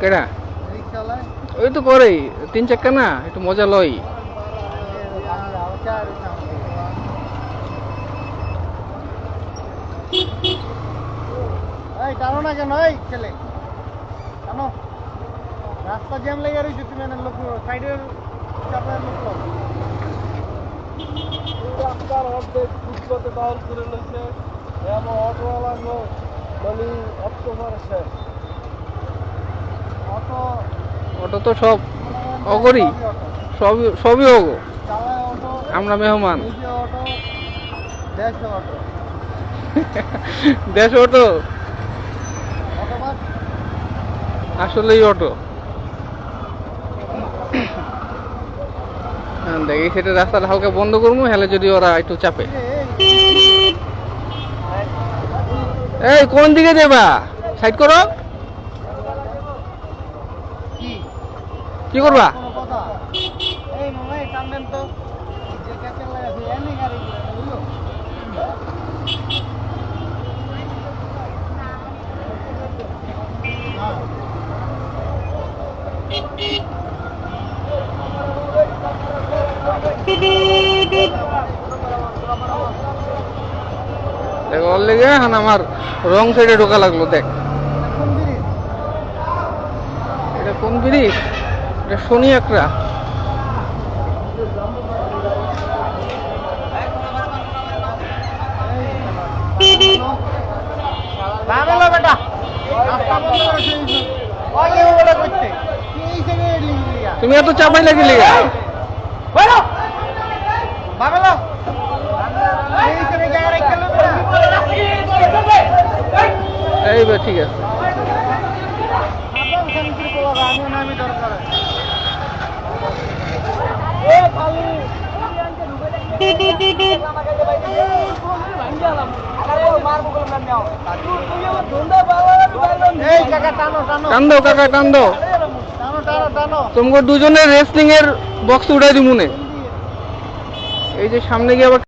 কেডা ওই তো করে 3 চাকা না একটু মজা লই টানো না কেন এই ছেলে টানো রাস্তা জ্যাম লেগে রয়েছে তুমি লোক সাইডের চাপের লোক রাস্তার অর্ধেক ফুটপাতে দখল করে লইছে এমন অটোওয়ালা লোক বলি অটো করেছে অটো তো সব অগরি সবই অগো আমরা মেহমান দেশ অটো আসলেই অটো দেখি সেটা রাস্তাটা হালকা বন্ধ করবো হেলে যদি ওরা একটু চাপে এই কোন দিকে দেবা সাইড করো কি করবা ওর লেগে এখন আমার রং সাইডে ঢোকা লাগলো দেখ এটা কোন ব্রিজ এটা শনি একরা তুমি এত চাপাই লাগিলে এইবার ঠিক আছে টান্দো কাকা টান্দো তোমাকে দুজনের রেসলিং এর বক্স উঠাই দিমুনে এই যে সামনে গিয়ে আবার